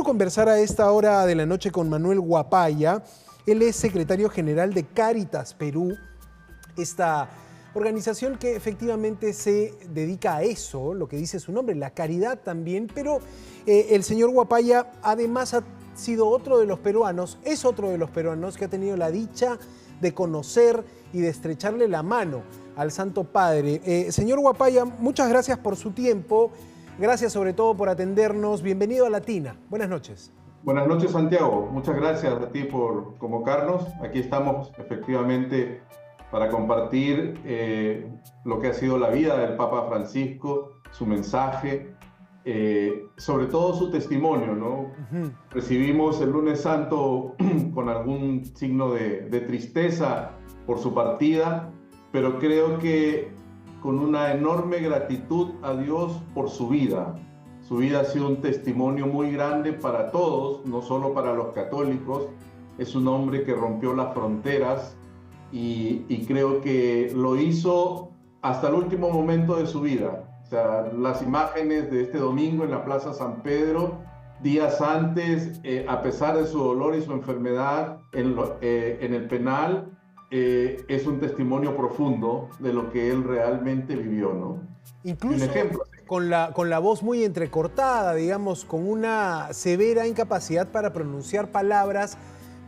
conversar a esta hora de la noche con Manuel Huapaya. Él es secretario general de Cáritas Perú, esta organización que efectivamente se dedica a eso, lo que dice su nombre, la caridad también, pero el señor Huapaya además ha sido otro de los peruanos, es otro de los peruanos que ha tenido la dicha de conocer y de estrecharle la mano al Santo Padre. Señor Huapaya, muchas gracias por su tiempo, gracias sobre todo por atendernos, bienvenido a Latina, buenas noches. Buenas noches, Santiago, muchas gracias a ti por convocarnos. Aquí estamos efectivamente para compartir lo que ha sido la vida del Papa Francisco, su mensaje, sobre todo su testimonio, ¿no? Recibimos el lunes santo con algún signo de tristeza por su partida, pero creo que con una enorme gratitud a Dios por su vida. Su vida ha sido un testimonio muy grande para todos, no solo para los católicos. Es un hombre que rompió las fronteras y creo que lo hizo hasta el último momento de su vida. O sea, las imágenes de este domingo en la Plaza San Pedro, días antes, a pesar de su dolor y su enfermedad en el penal, es un testimonio profundo de lo que él realmente vivió, ¿no? Incluso con la voz muy entrecortada, digamos, con una severa incapacidad para pronunciar palabras,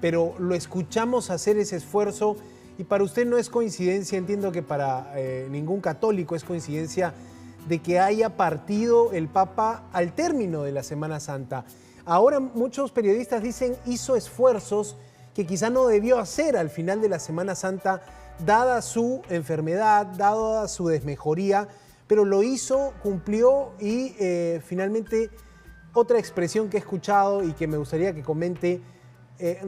pero lo escuchamos hacer ese esfuerzo y para usted no es coincidencia, entiendo que para ningún católico es coincidencia de que haya partido el Papa al término de la Semana Santa. Ahora muchos periodistas dicen hizo esfuerzos que quizá no debió hacer al final de la Semana Santa, dada su enfermedad, dada su desmejoría, pero lo hizo, cumplió y finalmente otra expresión que he escuchado y que me gustaría que comente,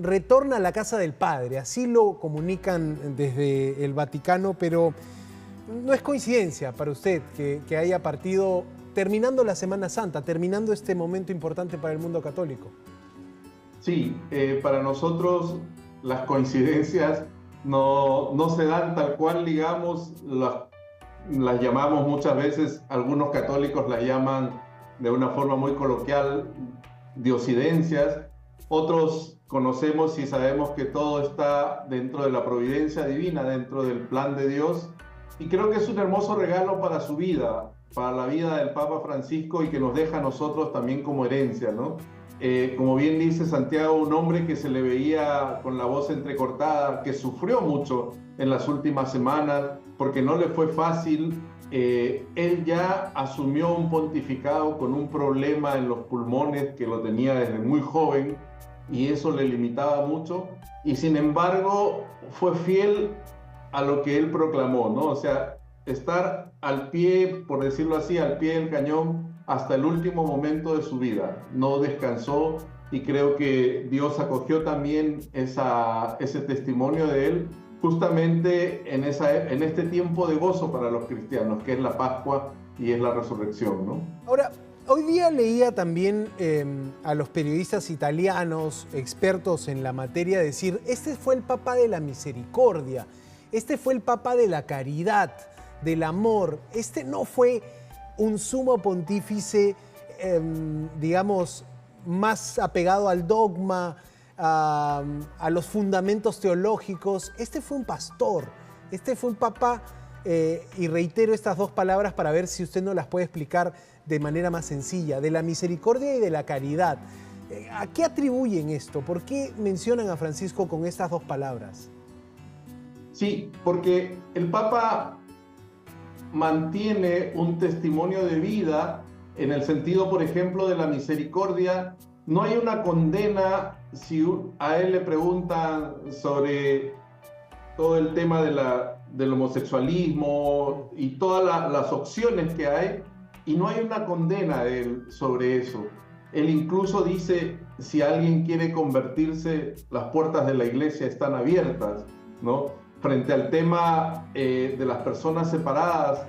retorna a la casa del Padre, así lo comunican desde el Vaticano, pero no es coincidencia para usted que haya partido terminando la Semana Santa, terminando este momento importante para el mundo católico. Sí, para nosotros las coincidencias no se dan tal cual, digamos, las llamamos muchas veces, algunos católicos las llaman de una forma muy coloquial diosidencias, otros conocemos y sabemos que todo está dentro de la providencia divina, dentro del plan de Dios, y creo que es un hermoso regalo para su vida, para la vida del Papa Francisco y que nos deja a nosotros también como herencia, ¿no? Como bien dice Santiago, un hombre que se le veía con la voz entrecortada, que sufrió mucho en las últimas semanas porque no le fue fácil. Él ya asumió un pontificado con un problema en los pulmones que lo tenía desde muy joven y eso le limitaba mucho y sin embargo fue fiel a lo que él proclamó, ¿no? O sea, estar al pie, por decirlo así, al pie del cañón hasta el último momento de su vida. No descansó y creo que Dios acogió también ese testimonio de él justamente en este tiempo de gozo para los cristianos, que es la Pascua y es la resurrección, ¿no? Ahora, hoy día leía también a los periodistas italianos, expertos en la materia, decir, este fue el Papa de la misericordia, este fue el Papa de la caridad, del amor, este no fue un sumo pontífice, digamos, más apegado al dogma, a los fundamentos teológicos. Este fue un pastor, este fue un papa, y reitero estas dos palabras para ver si usted nos las puede explicar de manera más sencilla, de la misericordia y de la caridad. ¿A qué atribuyen esto? ¿Por qué mencionan a Francisco con estas dos palabras? Sí, porque el Papa mantiene un testimonio de vida en el sentido, por ejemplo, de la misericordia. No hay una condena si a él le preguntan sobre todo el tema del homosexualismo y todas las opciones que hay, y no hay una condena de él sobre eso. Él incluso dice, si alguien quiere convertirse, las puertas de la iglesia están abiertas, ¿no? Frente al tema de las personas separadas,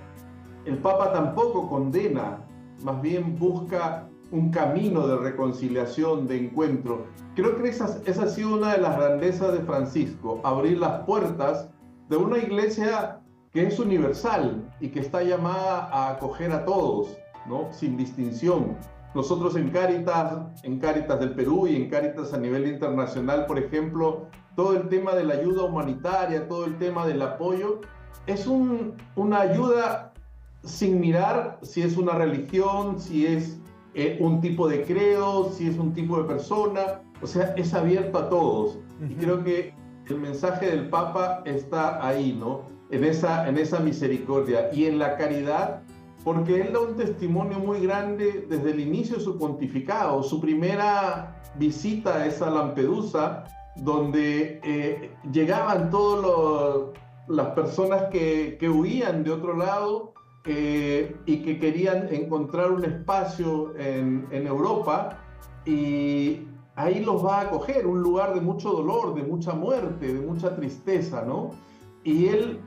el Papa tampoco condena, más bien busca un camino de reconciliación, de encuentro. Creo que esa ha sido una de las grandezas de Francisco, abrir las puertas de una iglesia que es universal y que está llamada a acoger a todos, ¿no? Sin distinción. Nosotros en Cáritas del Perú y en Cáritas a nivel internacional, por ejemplo, todo el tema de la ayuda humanitaria, todo el tema del apoyo, es una ayuda sin mirar si es una religión, si es un tipo de credo, si es un tipo de persona, o sea, es abierto a todos. Y creo que el mensaje del Papa está ahí, ¿no? En esa misericordia y en la caridad, porque él da un testimonio muy grande desde el inicio de su pontificado. Su primera visita es a Lampedusa, donde llegaban todas las personas que huían de otro lado y que querían encontrar un espacio en Europa, y ahí los va a acoger, un lugar de mucho dolor, de mucha muerte, de mucha tristeza, ¿no? Y él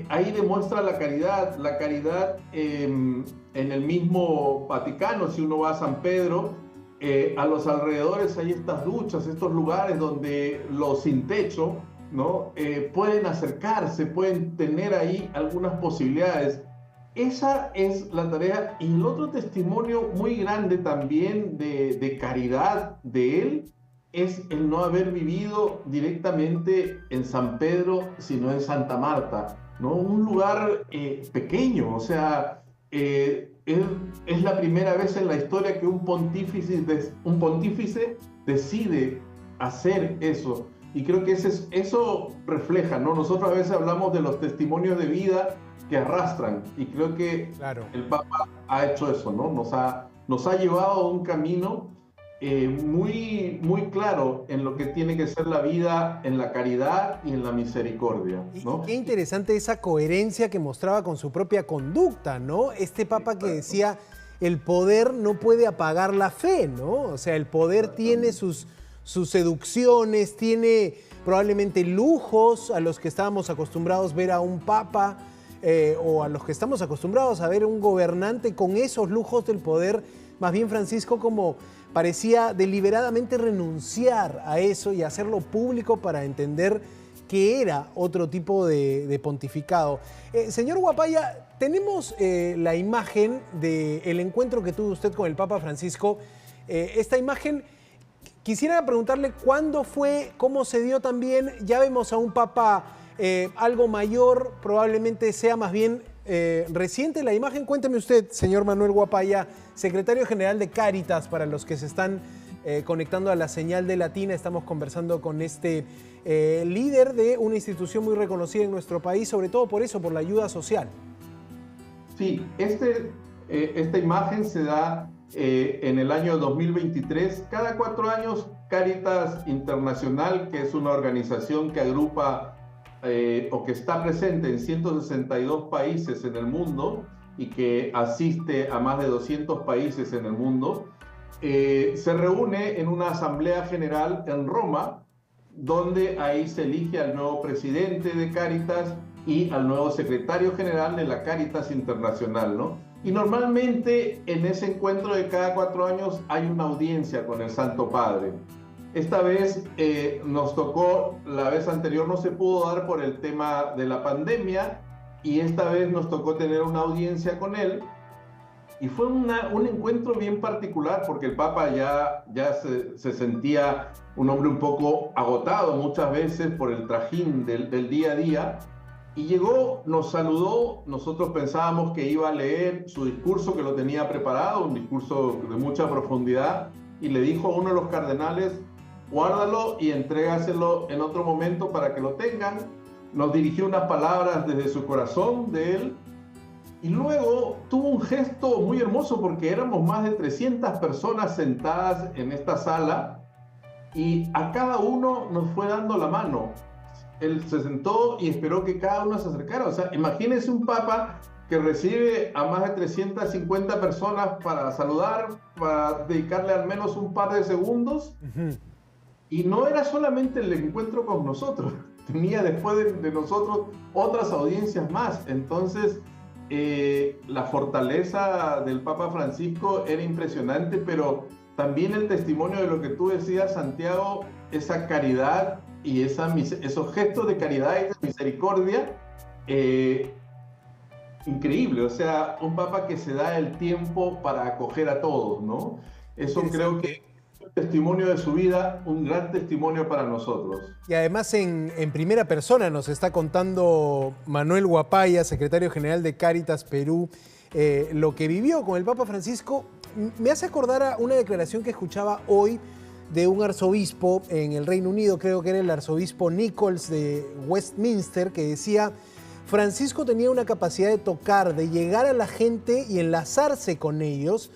ahí demuestra la caridad en el mismo Vaticano. Si uno va a San Pedro, a los alrededores hay estas duchas, estos lugares donde los sin techo, ¿no? Pueden acercarse, pueden tener ahí algunas posibilidades. Esa es la tarea. Y el otro testimonio muy grande también de caridad de él es el no haber vivido directamente en San Pedro, sino en Santa Marta, ¿no? Un lugar pequeño, o sea, es la primera vez en la historia que un pontífice decide hacer eso. Y creo que eso refleja, ¿no? Nosotros a veces hablamos de los testimonios de vida que arrastran, y creo que claro, el Papa ha hecho eso, ¿no? Nos ha llevado a un camino muy, muy claro en lo que tiene que ser la vida en la caridad y en la misericordia, ¿no? Y qué interesante esa coherencia que mostraba con su propia conducta, ¿no? Este Papa que decía, el poder no puede apagar la fe, ¿no? O sea, el poder tiene sus seducciones, tiene probablemente lujos a los que estábamos acostumbrados a ver a un Papa, o a los que estamos acostumbrados a ver un gobernante con esos lujos del poder. Más bien Francisco como parecía deliberadamente renunciar a eso y hacerlo público para entender que era otro tipo de pontificado. Señor Huapaya, tenemos la imagen del encuentro que tuvo usted con el Papa Francisco. Esta imagen, quisiera preguntarle cuándo fue, cómo se dio también. Ya vemos a un Papa algo mayor, probablemente sea más bien reciente la imagen. Cuénteme usted, señor Manuel Huapaya, secretario general de Cáritas, para los que se están conectando a la señal de Latina. Estamos conversando con este líder de una institución muy reconocida en nuestro país, sobre todo por eso, por la ayuda social. Sí, esta imagen se da en el año 2023. Cada 4 años, Cáritas Internacional, que es una organización que agrupa o que está presente en 162 países en el mundo y que asiste a más de 200 países en el mundo, se reúne en una asamblea general en Roma, donde ahí se elige al nuevo presidente de Cáritas y al nuevo secretario general de la Cáritas Internacional, ¿no? Y normalmente en ese encuentro de cada 4 años hay una audiencia con el Santo Padre. Esta vez nos tocó, la vez anterior no se pudo dar por el tema de la pandemia, y esta vez nos tocó tener una audiencia con él, y fue un encuentro bien particular porque el Papa ya se sentía un hombre un poco agotado muchas veces por el trajín del día a día, y llegó, nos saludó. Nosotros pensábamos que iba a leer su discurso, que lo tenía preparado, un discurso de mucha profundidad, y le dijo a uno de los cardenales: guárdalo y entrégaselo en otro momento para que lo tengan. Nos dirigió unas palabras desde su corazón de él, y luego tuvo un gesto muy hermoso porque éramos más de 300 personas sentadas en esta sala, y a cada uno nos fue dando la mano. Él se sentó y esperó que cada uno se acercara. O sea, imagínense un Papa que recibe a más de 350 personas para saludar, para dedicarle al menos un par de segundos. Y no era solamente el encuentro con nosotros, tenía después de nosotros otras audiencias más. Entonces, la fortaleza del Papa Francisco era impresionante, pero también el testimonio de lo que tú decías, Santiago, esa caridad y esos gestos de caridad y de misericordia, increíble, o sea, un papa que se da el tiempo para acoger a todos, ¿no? Eso creo que Interesante. es un testimonio de su vida, un gran testimonio para nosotros. Y además en primera persona nos está contando Manuel Guapaya, secretario general de Cáritas Perú, lo que vivió con el Papa Francisco. Me hace acordar a una declaración que escuchaba hoy de un arzobispo en el Reino Unido, creo que era el arzobispo Nichols de Westminster, que decía: Francisco tenía una capacidad de tocar, de llegar a la gente y enlazarse con ellos,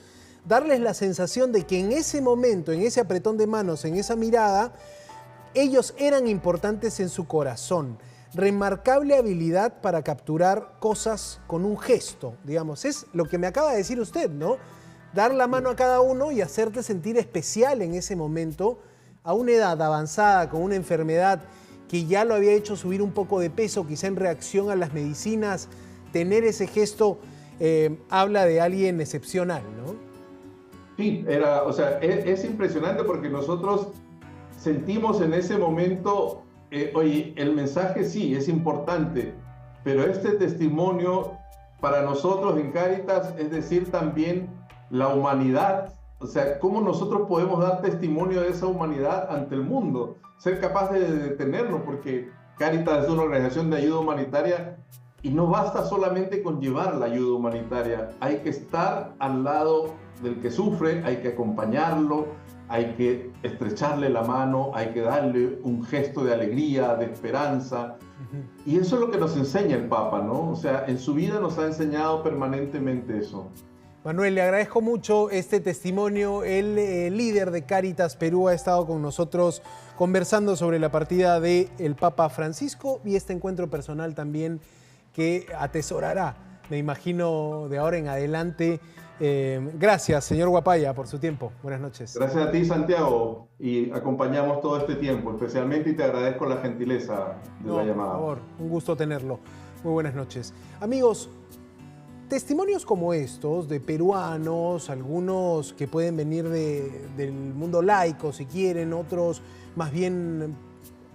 darles la sensación de que en ese momento, en ese apretón de manos, en esa mirada, ellos eran importantes en su corazón. Remarcable habilidad para capturar cosas con un gesto, digamos. Es lo que me acaba de decir usted, ¿no? Dar la mano a cada uno y hacerte sentir especial en ese momento, a una edad avanzada, con una enfermedad que ya lo había hecho subir un poco de peso, quizá en reacción a las medicinas. Tener ese gesto habla de alguien excepcional, ¿no? Sí, o sea, es impresionante porque nosotros sentimos en ese momento, oye, el mensaje sí es importante, pero este testimonio para nosotros en Cáritas es decir también la humanidad, o sea, cómo nosotros podemos dar testimonio de esa humanidad ante el mundo, ser capaces de detenernos, porque Cáritas es una organización de ayuda humanitaria y no basta solamente con llevar la ayuda humanitaria, hay que estar al lado del que sufre, hay que acompañarlo, hay que estrecharle la mano, hay que darle un gesto de alegría, de esperanza. Y eso es lo que nos enseña el Papa, ¿no? O sea, en su vida nos ha enseñado permanentemente eso. Manuel, le agradezco mucho este testimonio. El líder de Cáritas Perú ha estado con nosotros conversando sobre la partida del Papa Francisco y este encuentro personal también que atesorará, me imagino, de ahora en adelante. Gracias, señor Guapaya, por su tiempo. Buenas noches. Gracias a ti, Santiago, y acompañamos todo este tiempo, especialmente, y te agradezco la gentileza de la llamada. Por favor, un gusto tenerlo. Muy buenas noches. Amigos, testimonios como estos de peruanos, algunos que pueden venir del mundo laico si quieren, otros más bien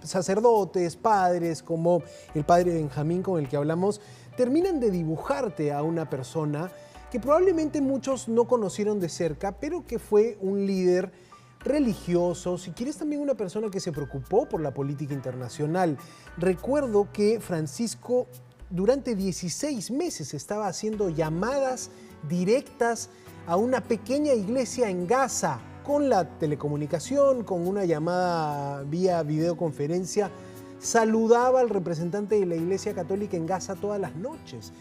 sacerdotes, padres, como el padre Benjamín con el que hablamos, terminan de dibujarte a una persona que probablemente muchos no conocieron de cerca, pero que fue un líder religioso, si quieres también una persona que se preocupó por la política internacional. Recuerdo que Francisco durante 16 meses estaba haciendo llamadas directas a una pequeña iglesia en Gaza, con la telecomunicación, con una llamada vía videoconferencia. Saludaba al representante de la Iglesia Católica en Gaza todas las noches.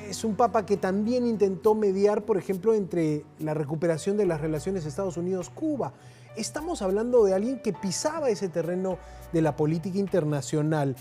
Es un papa que también intentó mediar, por ejemplo, entre la recuperación de las relaciones Estados Unidos-Cuba. Estamos hablando de alguien que pisaba ese terreno de la política internacional